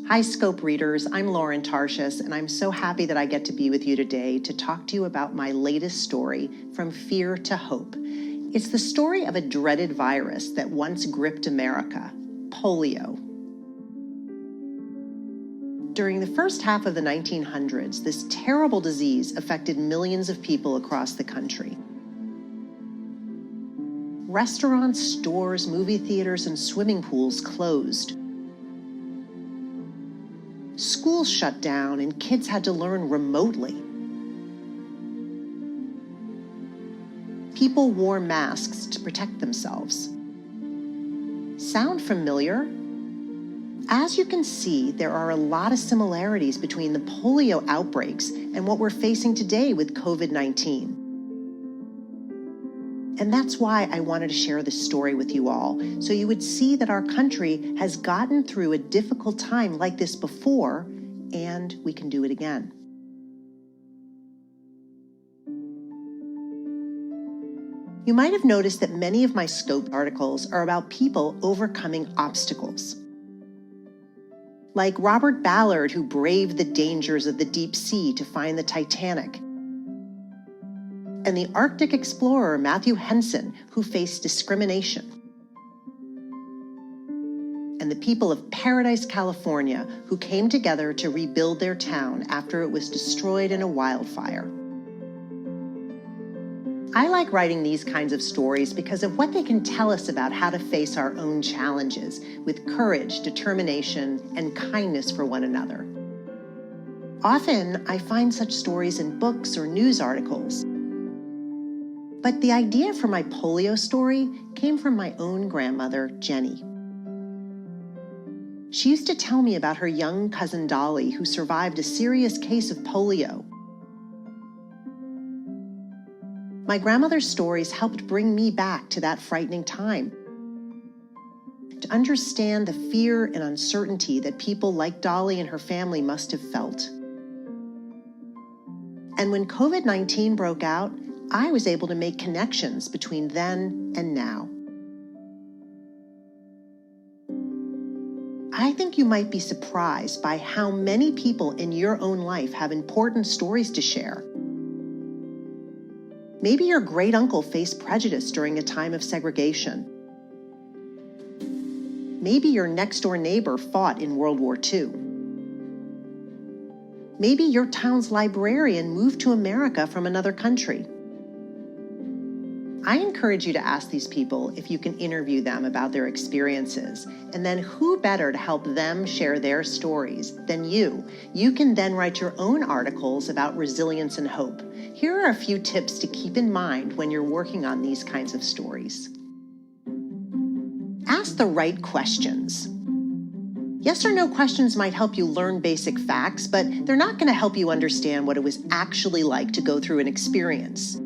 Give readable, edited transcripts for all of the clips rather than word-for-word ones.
Hi, Scope readers. I'm Lauren Tarshis, and I'm so happy that I get to be with you today to talk to you about my latest story, From Fear to Hope. It's the story of a dreaded virus that once gripped America, polio. During the first half of the 1900s, this terrible disease affected millions of people across the country. Restaurants, stores, movie theaters, and swimming pools closed. Schools shut down and kids had to learn remotely. People wore masks to protect themselves. Sound familiar? As you can see, there are a lot of similarities between the polio outbreaks and what we're facing today with COVID-19. And that's why I wanted to share this story with you all, so you would see that our country has gotten through a difficult time like this before, and we can do it again. You might have noticed that many of my Scope articles are about people overcoming obstacles. Like Robert Ballard, who braved the dangers of the deep sea to find the Titanic, and the Arctic explorer Matthew Henson, who faced discrimination, and the people of Paradise, California, who came together to rebuild their town after it was destroyed in a wildfire. I like writing these kinds of stories because of what they can tell us about how to face our own challenges with courage, determination, and kindness for one another. Often, I find such stories in books or news articles. But the idea for my polio story came from my own grandmother, Jenny. She used to tell me about her young cousin Dolly, who survived a serious case of polio. My grandmother's stories helped bring me back to that frightening time, to understand the fear and uncertainty that people like Dolly and her family must have felt. And when COVID-19 broke out, I was able to make connections between then and now. I think you might be surprised by how many people in your own life have important stories to share. Maybe your great uncle faced prejudice during a time of segregation. Maybe your next door neighbor fought in World War II. Maybe your town's librarian moved to America from another country. I encourage you to ask these people if you can interview them about their experiences, and then who better to help them share their stories than you? You can then write your own articles about resilience and hope. Here are a few tips to keep in mind when you're working on these kinds of stories. Ask the right questions. Yes or no questions might help you learn basic facts, but they're not going to help you understand what it was actually like to go through an experience.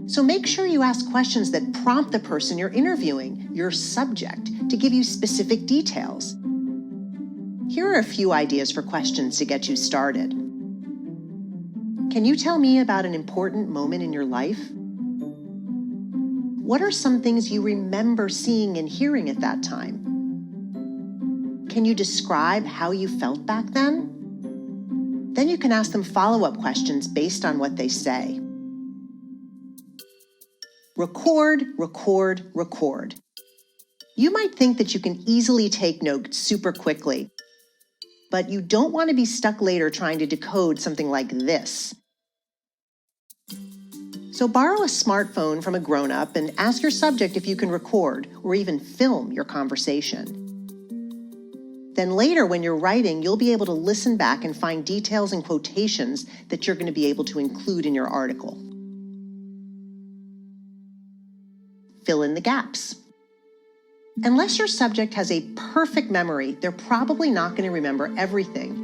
So make sure you ask questions that prompt the person you're interviewing, your subject, to give you specific details. Here are a few ideas for questions to get you started. Can you tell me about an important moment in your life? What are some things you remember seeing and hearing at that time? Can you describe how you felt back then? Then you can ask them follow-up questions based on what they say. Record, record, record. You might think that you can easily take notes super quickly, but you don't want to be stuck later trying to decode something like this. So borrow a smartphone from a grown-up and ask your subject if you can record or even film your conversation. Then later, when you're writing, you'll be able to listen back and find details and quotations that you're going to be able to include in your article. Fill in the gaps. Unless your subject has a perfect memory, they're probably not going to remember everything.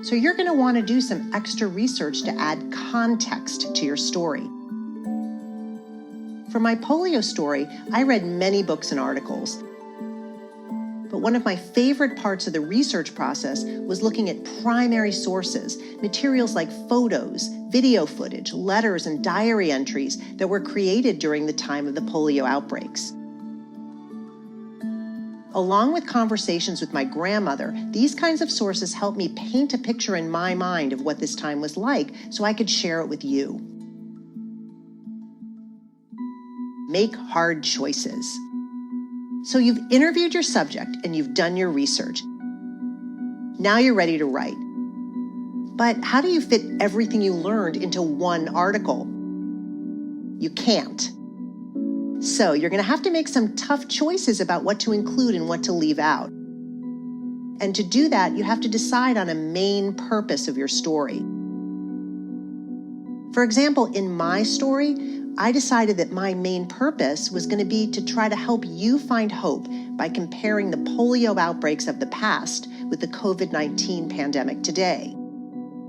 So you're going to want to do some extra research to add context to your story. For my polio story, I read many books and articles. But one of my favorite parts of the research process was looking at primary sources, materials like photos, video footage, letters, and diary entries that were created during the time of the polio outbreaks. Along with conversations with my grandmother, these kinds of sources help me paint a picture in my mind of what this time was like so I could share it with you. Make hard choices. So you've interviewed your subject and you've done your research. Now you're ready to write. But how do you fit everything you learned into one article? You can't. So you're going to have to make some tough choices about what to include and what to leave out. And to do that, you have to decide on a main purpose of your story. For example, in my story, I decided that my main purpose was going to be to try to help you find hope by comparing the polio outbreaks of the past with the COVID-19 pandemic today.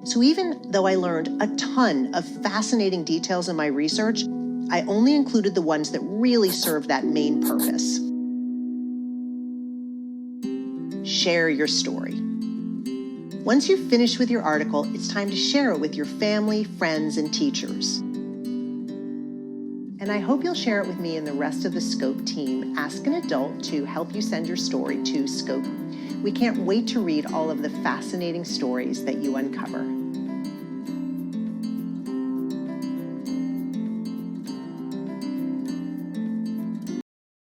So even though I learned a ton of fascinating details in my research, I only included the ones that really served that main purpose. Share your story. Once you've finished with your article, it's time to share it with your family, friends, and teachers. And I hope you'll share it with me and the rest of the Scope team. Ask an adult to help you send your story to Scope. We can't wait to read all of the fascinating stories that you uncover.